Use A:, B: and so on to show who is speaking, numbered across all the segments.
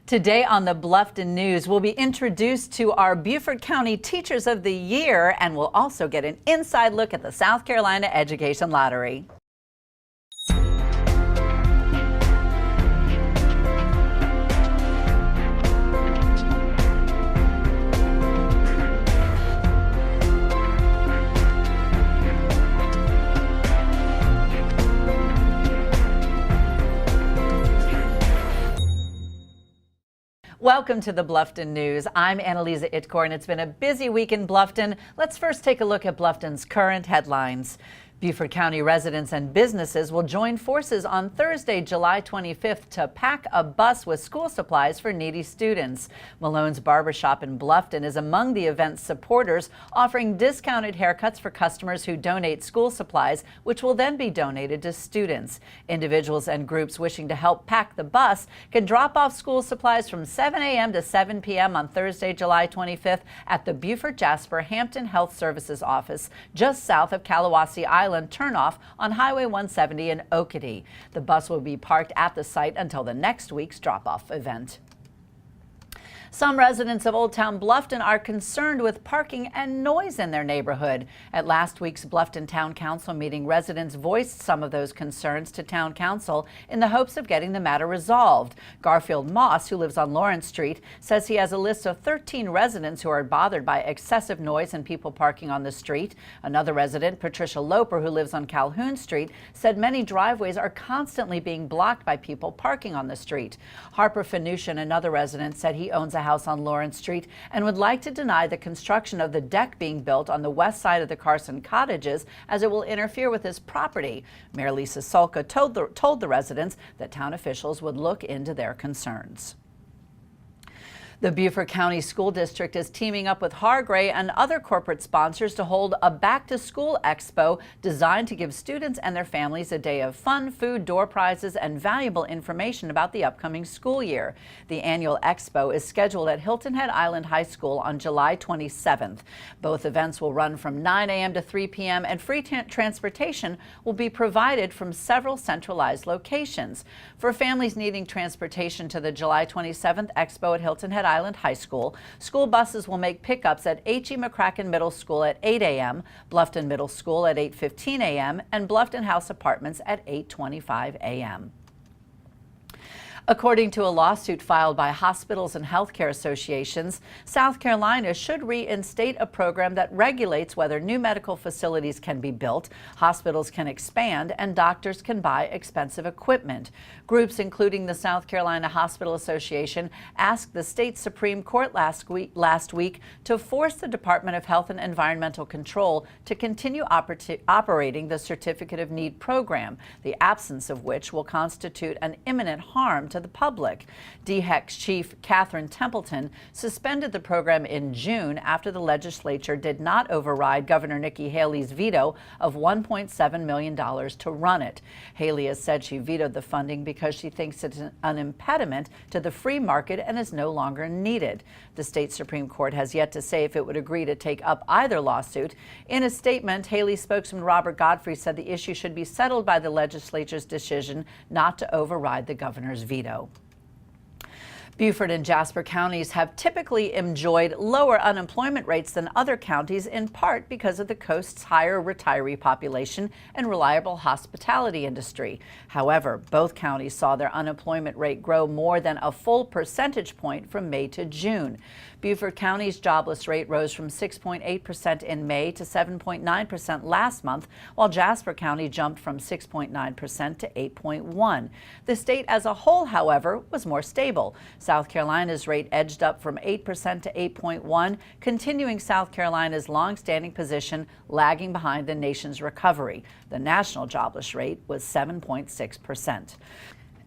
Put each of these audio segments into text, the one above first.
A: Today on the Bluffton News, we'll be introduced to our Beaufort County Teachers of the Year, and we'll also get an inside look at the South Carolina Education Lottery. Welcome to the Bluffton News. I'm Anneliza Itkor, and it's been a busy week in Bluffton. Let's first take a look at Bluffton's current headlines. Beaufort County residents and businesses will join forces on Thursday, July 25th to pack a bus with school supplies for needy students. Malone's Barbershop in Bluffton is among the event's supporters, offering discounted haircuts for customers who donate school supplies, which will then be donated to students. Individuals and groups wishing to help pack the bus can drop off school supplies from 7 a.m. to 7 p.m. on Thursday, July 25th at the Beaufort Jasper Hampton Health Services office, just south of Kalawasi Island turnoff on Highway 170 in Okatee. The bus will be parked at the site until the next week's drop-off event. Some residents of Old Town Bluffton are concerned with parking and noise in their neighborhood. At last week's Bluffton Town Council meeting, residents voiced some of those concerns to Town Council in the hopes of getting the matter resolved. Garfield Moss, who lives on Lawrence Street, says he has a list of 13 residents who are bothered by excessive noise and people parking on the street. Another resident, Patricia Loper, who lives on Calhoun Street, said many driveways are constantly being blocked by people parking on the street. Harper Finuccian, another resident, said he owns a house on Lawrence Street and would like to deny the construction of the deck being built on the west side of the Carson cottages, as it will interfere with his property. Mayor Lisa Solka told the residents that town officials would look into their concerns. The Beaufort County School District is teaming up with Hargray and other corporate sponsors to hold a back-to-school expo designed to give students and their families a day of fun, food, door prizes, and valuable information about the upcoming school year. The annual expo is scheduled at Hilton Head Island High School on July 27th. Both events will run from 9 a.m. to 3 p.m. and free transportation will be provided from several centralized locations. For families needing transportation to the July 27th expo at Hilton Head Island High School, school buses will make pickups at H.E. McCracken Middle School at 8 a.m., Bluffton Middle School at 8:15 a.m., and Bluffton House Apartments at 8:25 a.m. According to a lawsuit filed by hospitals and healthcare associations, South Carolina should reinstate a program that regulates whether new medical facilities can be built, hospitals can expand, and doctors can buy expensive equipment. Groups including the South Carolina Hospital Association asked the state Supreme Court last week to force the Department of Health and Environmental Control to continue operating the Certificate of Need program, the absence of which will constitute an imminent harm to the public. DHEC's chief, Catherine Templeton, suspended the program in June after the legislature did not override Governor Nikki Haley's veto of $1.7 million to run it. Haley has said she vetoed the funding because she thinks it's an impediment to the free market and is no longer needed. The state Supreme Court has yet to say if it would agree to take up either lawsuit. In a statement, Haley spokesman Robert Godfrey said the issue should be settled by the legislature's decision not to override the governor's veto. Beaufort and Jasper counties have typically enjoyed lower unemployment rates than other counties, in part because of the coast's higher retiree population and reliable hospitality industry. However, both counties saw their unemployment rate grow more than a full percentage point from May to June. Beaufort County's jobless rate rose from 6.8% in May to 7.9% last month, while Jasper County jumped from 6.9% to 8.1%. The state as a whole, however, was more stable. South Carolina's rate edged up from 8% to 8.1%, continuing South Carolina's long-standing position, lagging behind the nation's recovery. The national jobless rate was 7.6%.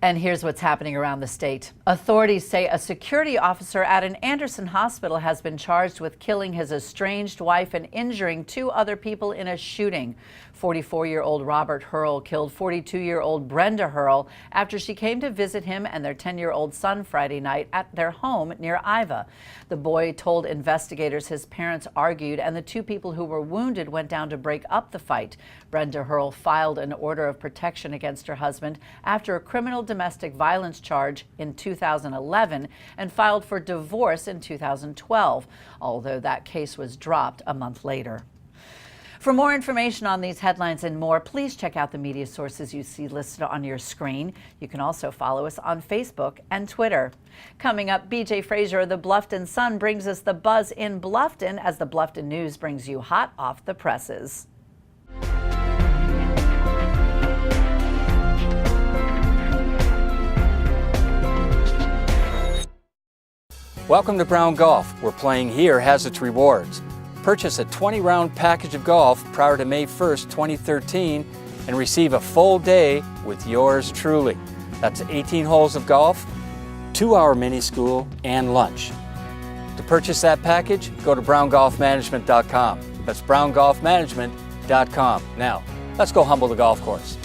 A: And here's what's happening around the state. Authorities say a security officer at an Anderson hospital has been charged with killing his estranged wife and injuring 2 other people in a shooting. 44-year-old Robert Hurl killed 42-year-old Brenda Hurl after she came to visit him and their 10-year-old son Friday night at their home near Iva. The boy told investigators his parents argued and the 2 people who were wounded went down to break up the fight. Brenda Hurl filed an order of protection against her husband after a criminal domestic violence charge in 2011 and filed for divorce in 2012, although that case was dropped a month later. For more information on these headlines and more, please check out the media sources you see listed on your screen. You can also follow us on Facebook and Twitter. Coming up, BJ Frazier of the Bluffton Sun brings us the buzz in Bluffton as the Bluffton News brings you hot off the presses.
B: Welcome to Brown Golf, where playing here has its rewards. Purchase a 20-round package of golf prior to May 1st, 2013 and receive a full day with yours truly. That's 18 holes of golf, 2-hour mini school, and lunch. To purchase that package, go to browngolfmanagement.com. That's browngolfmanagement.com. Now, let's go humble the golf course.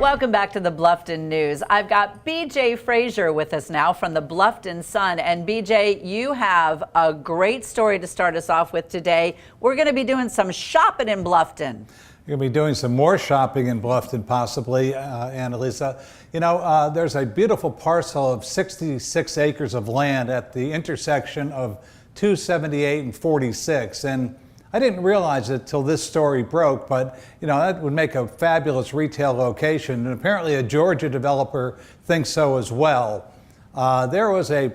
A: Welcome back to the Bluffton News. I've got BJ Frazier with us now from the Bluffton Sun. And BJ, you have a great story to start us off with today. We're going to be doing some shopping in Bluffton.
C: You're going to be doing some more shopping in Bluffton, possibly, Anneliza. You know, there's a beautiful parcel of 66 acres of land at the intersection of 278 and 46. And I didn't realize it till this story broke, but you know, that would make a fabulous retail location, and apparently a Georgia developer thinks so as well. There was a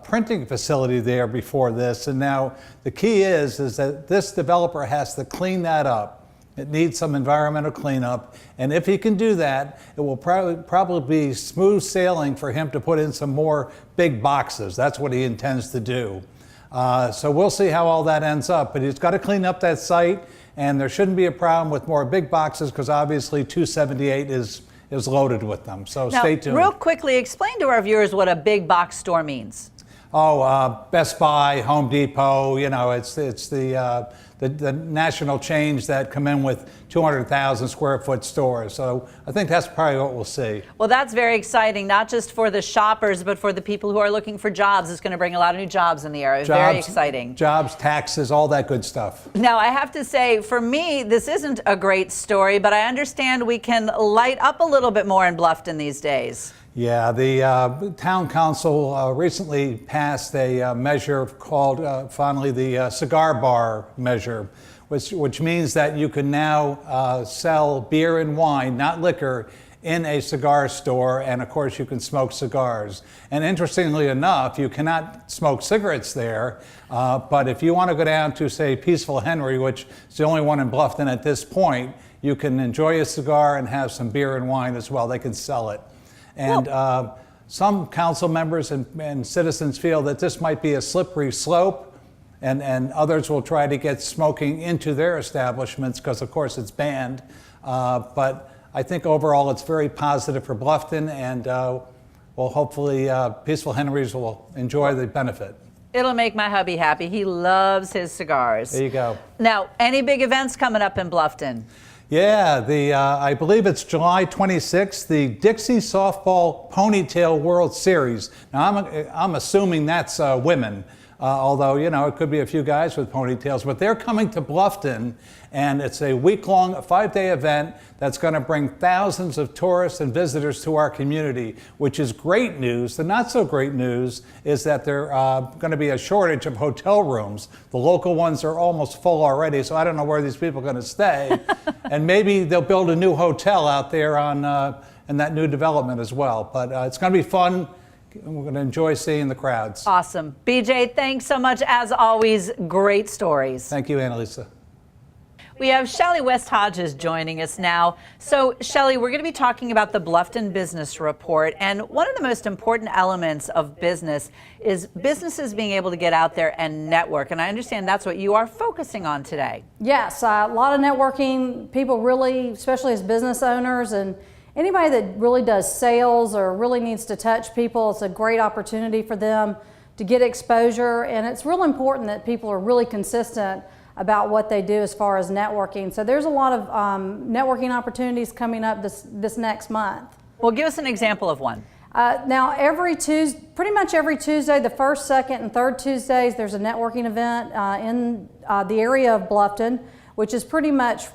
C: printing facility there before this, and now the key is that this developer has to clean that up. It needs some environmental cleanup, and if he can do that, it will probably be smooth sailing for him to put in some more big boxes. That's what he intends to do. So we'll see how all that ends up, but he's got to clean up that site, and there shouldn't be a problem with more big boxes because obviously 278 is loaded with them. So
A: now,
C: stay tuned.
A: Real quickly, explain to our viewers what a big box store means.
C: Oh, Best Buy, Home Depot, you know, it's the national chains that come in with 200,000 square foot stores. So I think that's probably what we'll see.
A: Well, that's very exciting, not just for the shoppers, but for the people who are looking for jobs. It's going to bring a lot of new jobs in the area. Very exciting.
C: Jobs, taxes, all that good stuff.
A: Now, I have to say, for me, this isn't a great story, but I understand we can light up a little bit more in Bluffton these days.
C: Yeah, the town council recently passed a measure called, finally, the cigar bar measure, which means that you can now sell beer and wine, not liquor, in a cigar store, and of course you can smoke cigars. And interestingly enough, you cannot smoke cigarettes there, but if you want to go down to, say, Peaceful Henry, which is the only one in Bluffton at this point, you can enjoy a cigar and have some beer and wine as well. They can sell it. And some council members and citizens feel that this might be a slippery slope, and others will try to get smoking into their establishments because, of course, it's banned. But I think overall it's very positive for Bluffton, and well, hopefully Peaceful Henry's will enjoy the benefit.
A: It'll make my hubby happy. He loves his cigars.
C: There you go.
A: Now, any big events coming up in Bluffton?
C: Yeah, I believe it's July 26th, the Dixie Softball Ponytail World Series. Now, I'm assuming that's women, although, you know, it could be a few guys with ponytails, but they're coming to Bluffton, and it's a week-long, 5-day event that's going to bring thousands of tourists and visitors to our community, which is great news. The not-so-great news is that there's going to be a shortage of hotel rooms. The local ones are almost full already, so I don't know where these people are going to stay. And maybe they'll build a new hotel out there in that new development as well. But it's going to be fun. We're going to enjoy seeing the crowds.
A: Awesome. BJ, thanks so much. As always, great stories.
C: Thank you, Anneliza.
A: We have Shellie West-Hodges joining us now. So, Shellie, we're going to be talking about the Bluffton Business Report. And one of the most important elements of business is businesses being able to get out there and network. And I understand that's what you are focusing on today.
D: Yes, a lot of networking. People really, especially as business owners and anybody that really does sales or really needs to touch people, it's a great opportunity for them to get exposure. And it's real important that people are really consistent about what they do as far as networking. So there's a lot of networking opportunities coming up this next month.
A: Well, give us an example of one.
D: Now, pretty much every Tuesday, the first, second, and third Tuesdays, there's a networking event in the area of Bluffton, which is pretty much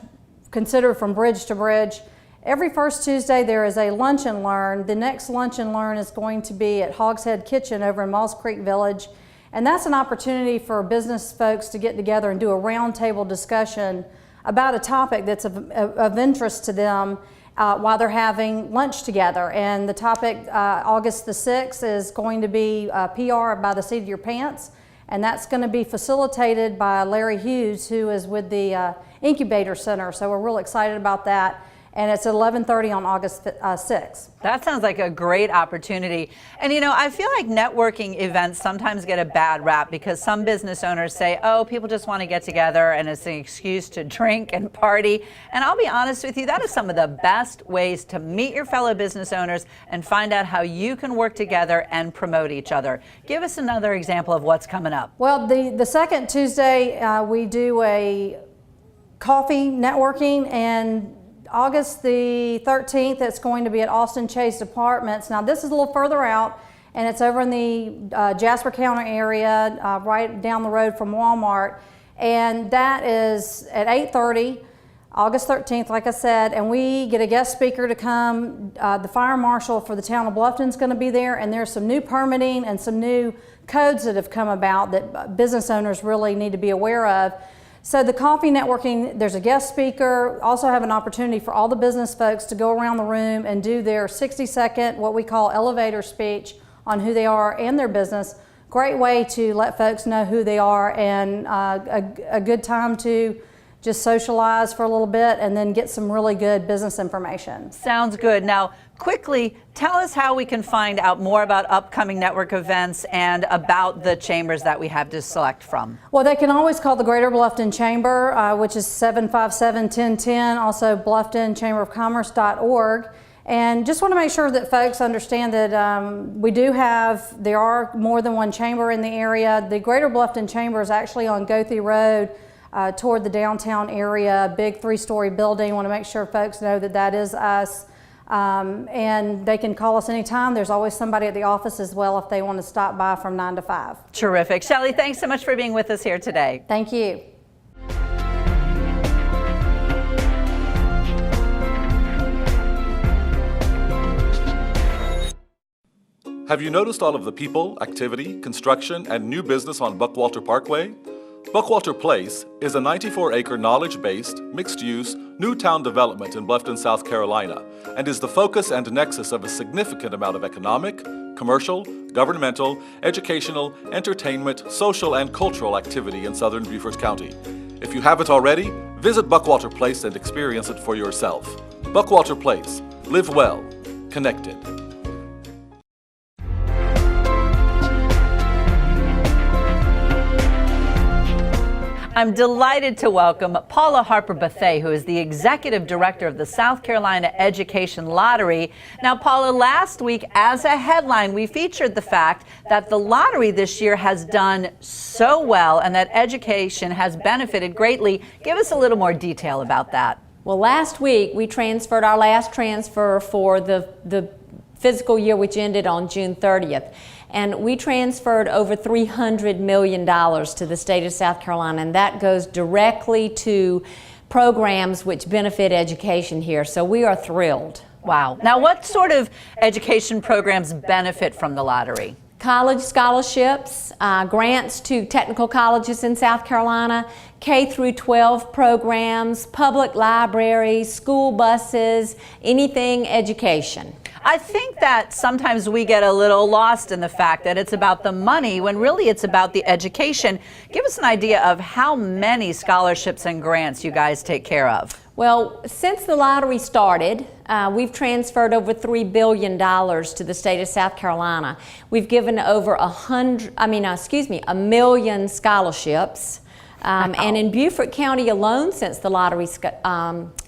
D: considered from bridge to bridge. Every first Tuesday, there is a lunch and learn. The next lunch and learn is going to be at Hogshead Kitchen over in Malls Creek Village. And that's an opportunity for business folks to get together and do a roundtable discussion about a topic that's of interest to them while they're having lunch together. And the topic, August the 6th, is going to be PR by the seat of your pants. And that's going to be facilitated by Larry Hughes, who is with the Incubator Center. So we're real excited about that. And it's at 11:30 on August 6th.
A: That sounds like a great opportunity. And you know, I feel like networking events sometimes get a bad rap because some business owners say, oh, people just want to get together and it's an excuse to drink and party. And I'll be honest with you, that is some of the best ways to meet your fellow business owners and find out how you can work together and promote each other. Give us another example of what's coming up.
D: Well, the second Tuesday, we do a coffee networking, and August the 13th, it's going to be at Austin Chase Apartments. Now, this is a little further out, and it's over in the Jasper County area, right down the road from Walmart. And that is at 8:30, August 13th, like I said, and we get a guest speaker to come. The fire marshal for the town of Bluffton is going to be there, and there's some new permitting and some new codes that have come about that business owners really need to be aware of. So the coffee networking, there's a guest speaker, also have an opportunity for all the business folks to go around the room and do their 60-second, what we call elevator speech on who they are and their business. Great way to let folks know who they are, and a good time to just socialize for a little bit and then get some really good business information.
A: Sounds good. Now, quickly, tell us how we can find out more about upcoming network events and about the chambers that we have to select from.
D: Well, they can always call the Greater Bluffton Chamber, which is 757-1010, also BlufftonChamberOfCommerce.org. And just want to make sure that folks understand that there are more than one chamber in the area. The Greater Bluffton Chamber is actually on Goethe Road, toward the downtown area, big 3-story building. Want to make sure folks know that that is us. And they can call us anytime. There's always somebody at the office as well if they want to stop by from 9 to 5.
A: Terrific. Shellie, thanks so much for being with us here today.
D: Thank you.
E: Have you noticed all of the people, activity, construction, and new business on Buckwalter Parkway? Buckwalter Place is a 94-acre knowledge-based, mixed-use, new town development in Bluffton, South Carolina, and is the focus and nexus of a significant amount of economic, commercial, governmental, educational, entertainment, social, and cultural activity in southern Beaufort County. If you haven't already, visit Buckwalter Place and experience it for yourself. Buckwalter Place. Live well. Connected.
A: I'm delighted to welcome Paula Harper Bethea, who is the Executive Director of the South Carolina Education Lottery. Now, Paula, last week, as a headline, we featured the fact that the lottery this year has done so well and that education has benefited greatly. Give us a little more detail about that.
F: Well, last week, we transferred our last transfer for the fiscal year, which ended on June 30th. And we transferred over $300 million to the state of South Carolina, and that goes directly to programs which benefit education here. So we are thrilled.
A: Wow. Now, what sort of education programs benefit from the lottery?
F: College scholarships, grants to technical colleges in South Carolina, K through 12 programs, public libraries, school buses, anything education.
A: I think that sometimes we get a little lost in the fact that it's about the money when really it's about the education. Give us an idea of how many scholarships and grants you guys take care of.
F: Well, since the lottery started, we've transferred over $3 billion to the state of South Carolina. We've given over a million scholarships. And in Beaufort County alone, since the lottery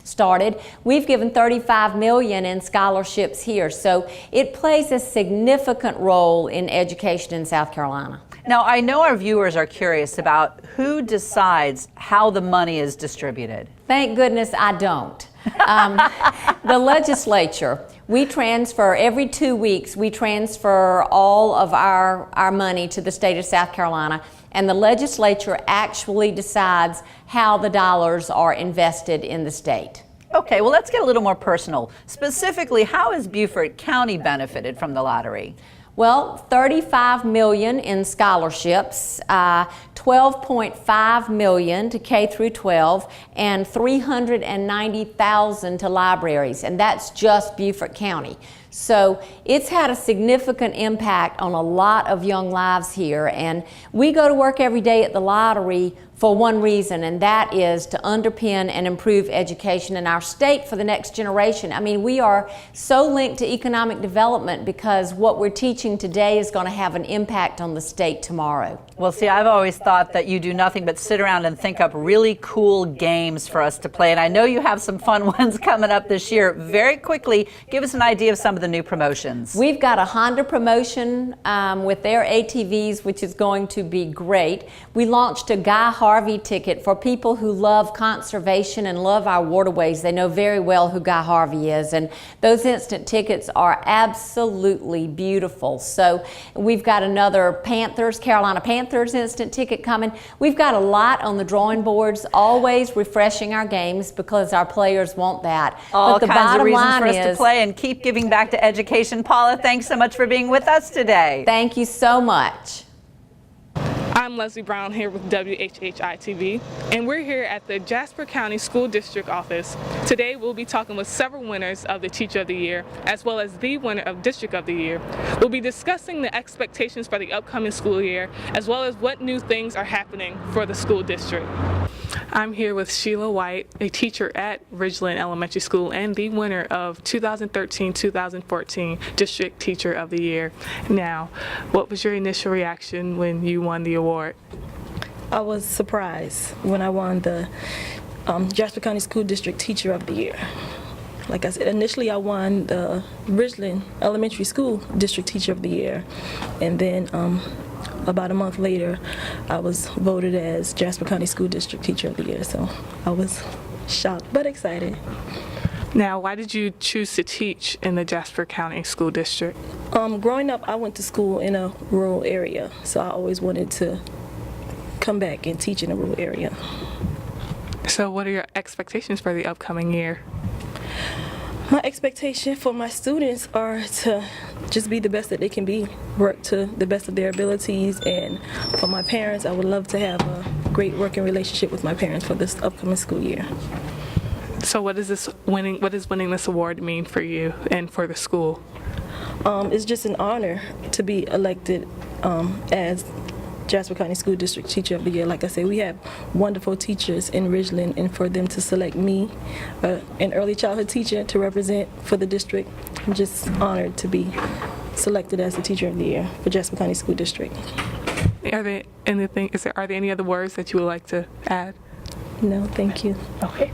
F: started, we've given $35 million in scholarships here. So it plays a significant role in education in South Carolina.
A: Now, I know our viewers are curious about who decides how the money is distributed.
F: Thank goodness I don't. The legislature, We transfer, every 2 weeks, we transfer all of our money to the state of South Carolina, and the legislature actually decides how the dollars are invested in the state.
A: Okay, well, let's get a little more personal. Specifically, how has Beaufort County benefited from the lottery?
F: Well, $35 million in scholarships, $12.5 million to K through 12, and $390,000 to libraries, and that's just Beaufort County. So it's had a significant impact on a lot of young lives here, and we go to work every day at the lottery for one reason, and that is to underpin and improve education in our state for the next generation. I mean, we are so linked to economic development because what we're teaching today is going to have an impact on the state tomorrow.
A: Well, see, I've always thought that you do nothing but sit around and think up really cool games for us to play, and I know you have some fun ones coming up this year. Very quickly, give us an idea of some of the new promotions.
F: We've got a Honda promotion with their ATVs, which is going to be great. We launched a Guy Harvey ticket for people who love conservation and love our waterways. They know very well who Guy Harvey is, and those instant tickets are absolutely beautiful. So we've got another Carolina Panthers instant ticket coming. We've got a lot on the drawing boards, always refreshing our games because our players want that.
A: All
F: but the
A: kinds of
F: bottom
A: reasons
F: line
A: for us
F: is,
A: to play and keep giving back to education. Paula, thanks so much for being with us today.
F: thank you so much.
G: I'm Leslie Brown here with WHHI-TV, and we're here at the Jasper County School District office. Today we'll be talking with several winners of the Teacher of the Year, as well as the winner of District of the Year. We'll be discussing the expectations for the upcoming school year, as well as what new things are happening for the school district. I'm here with Sheila White, a teacher at Ridgeland Elementary School and the winner of 2013-2014 District Teacher of the Year. Now, what was your initial reaction when you won the award?
H: I was surprised when I won the Jasper County School District Teacher of the Year. Like I said, initially I won the Ridgeland Elementary School District Teacher of the Year, and then about a month later, I was voted as Jasper County School District Teacher of the Year, so I was shocked but excited.
G: Now, why did you choose to teach in the Jasper County School District?
H: Growing up, I went to school in a rural area, so I always wanted to come back and teach in a rural area.
G: So what are your expectations for the upcoming year?
H: My expectation for my students are to just be the best that they can be, work to the best of their abilities, and for my parents, I would love to have a great working relationship with my parents for this upcoming school year.
G: So what does winning this award mean for you and for the school?
H: It's just an honor to be elected as Jasper County School District Teacher of the Year. Like I said, we have wonderful teachers in Ridgeland, and for them to select me, an early childhood teacher, to represent for the district, I'm just honored to be selected as the Teacher of the Year for Jasper County School District.
G: Are there any other words that you would like to add?
H: No, thank you.
G: Okay,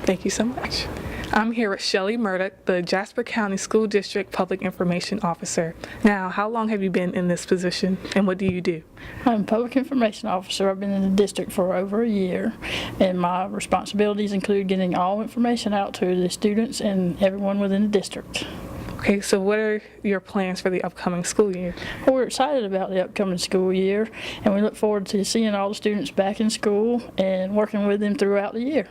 G: thank you so much. I'm here with Shellie Murdoch, the Jasper County School District Public Information Officer. Now, how long have you been in this position, and what do you do?
I: I'm a Public Information Officer. I've been in the district for over a year, and my responsibilities include getting all information out to the students and everyone within the district.
G: Okay, so what are your plans for the upcoming school year?
I: Well, we're excited about the upcoming school year, and we look forward to seeing all the students back in school and working with them throughout the year.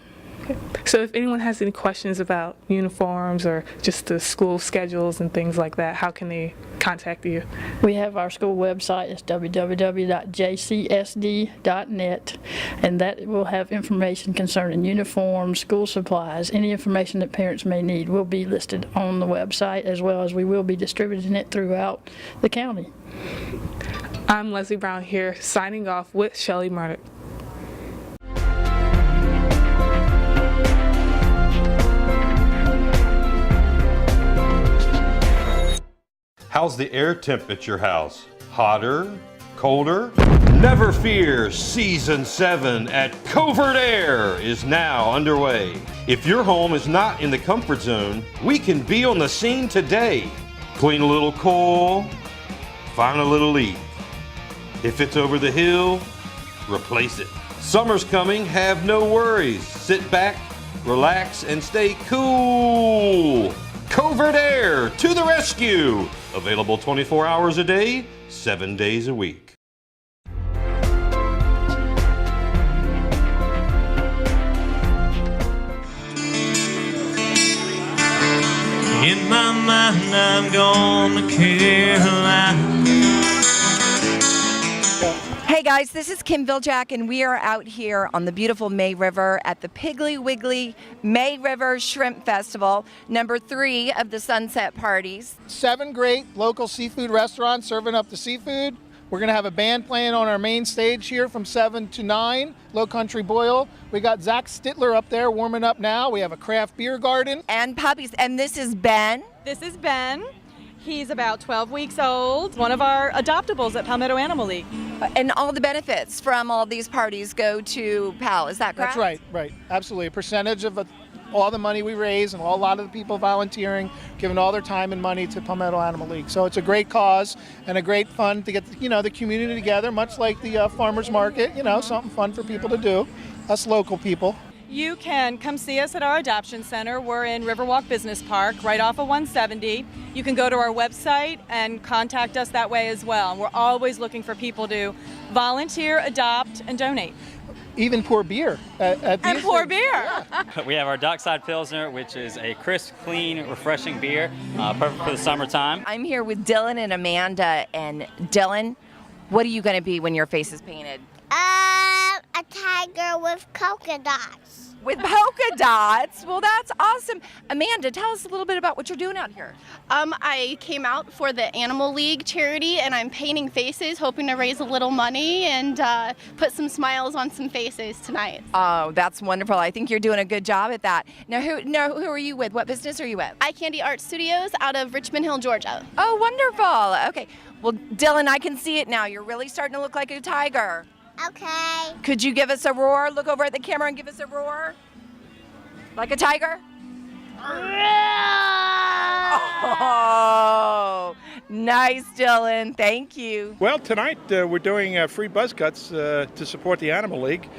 G: So if anyone has any questions about uniforms or just the school schedules and things like that, how can they contact you?
I: We have our school website. It's www.jcsd.net, and that will have information concerning uniforms, school supplies, any information that parents may need will be listed on the website, as well as we will be distributing it throughout the county.
G: I'm Leslie Brown here, signing off with Shellie Murdoch.
J: How's the air temp at your house? Hotter? Colder? Never fear, Season 7 at Covert Air is now underway. If your home is not in the comfort zone, we can be on the scene today. Clean a little coil, find a little leak. If it's over the hill, replace it. Summer's coming, have no worries. Sit back, relax, and stay cool. Covert Air to the rescue. Available 24 hours a day, 7 days a week.
K: In my mind, I'm going to Carolina.
L: Hey guys, this is Kim Viljac, and we are out here on the beautiful May River at the Piggly Wiggly May River Shrimp Festival, number 3 of the Sunset Parties.
M: 7 great local seafood restaurants serving up the seafood. We're gonna have a band playing on our main stage here from 7 to 9, Low Country Boil. We got Zach Stitler up there warming up now. We have a craft beer garden.
L: And puppies, and this is Ben.
N: This is Ben. He's about 12 weeks old, one of our adoptables at Palmetto Animal League.
L: And all the benefits from all these parties go to PAL, is that correct?
M: That's right, absolutely. A percentage of all the money we raise and a lot of the people volunteering, giving all their time and money to Palmetto Animal League. So it's a great cause and a great fun to get the community together, much like the farmers market, something fun for people to do, us local people.
N: You can come see us at our adoption center. We're in Riverwalk Business Park, right off of 170. You can go to our website and contact us that way as well. We're always looking for people to volunteer, adopt, and donate.
M: Even pour beer.
N: And pour beer.
M: Yeah.
O: We have our Dockside Pilsner, which is a crisp, clean, refreshing beer, perfect for the summertime.
L: I'm here with Dylan and Amanda. And Dylan, what are you going to be when your face is painted?
P: A tiger with polka dots.
L: With polka dots? Well, that's awesome. Amanda, tell us a little bit about what you're doing out here.
Q: I came out for the Animal League charity, and I'm painting faces, hoping to raise a little money and put some smiles on some faces tonight.
L: Oh, that's wonderful. I think you're doing a good job at that. Now, who are you with? What business are you with?
Q: Eye Candy Art Studios out of Richmond Hill, Georgia.
L: Oh, wonderful. Okay. Well, Dylan, I can see it now. You're really starting to look like a tiger.
P: Okay.
L: Could you give us a roar? Look over at the camera and give us a roar. Like a tiger? Oh, nice, Dylan. Thank you.
R: Well, tonight we're doing free buzz cuts to support the Animal League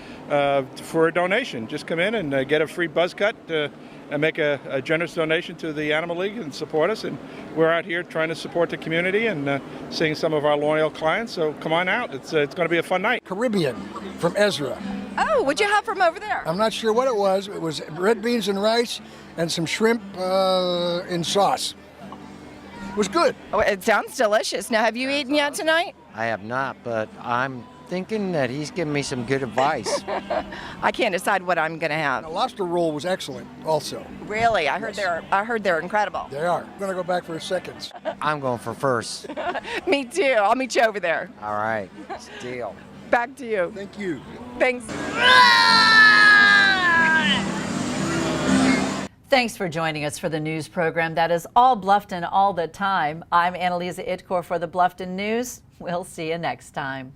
R: for a donation. Just come in and get a free buzz cut and make a generous donation to the Animal League and support us. And we're out here trying to support the community and seeing some of our loyal clients. So come on out. It's going to be a fun night.
S: Caribbean from Ezra.
L: Oh, what'd you have from over there?
S: I'm not sure what it was. It was red beans and rice and some shrimp in sauce. It was good.
L: Oh, it sounds delicious. Now, have you eaten yet tonight?
T: I have not, but I'm thinking that he's giving me some good advice.
L: I can't decide what I'm going to have.
S: The lobster roll was excellent also.
L: Really? I heard they're incredible.
S: They are. I'm going to go back for seconds.
T: I'm going for first.
L: Me too. I'll meet you over there.
T: All right. Deal.
L: Back to you.
S: Thank you.
L: Thanks.
A: Thanks for joining us for the news program that is all Bluffton all the time. I'm Anneliza Itkor for the Bluffton News. We'll see you next time.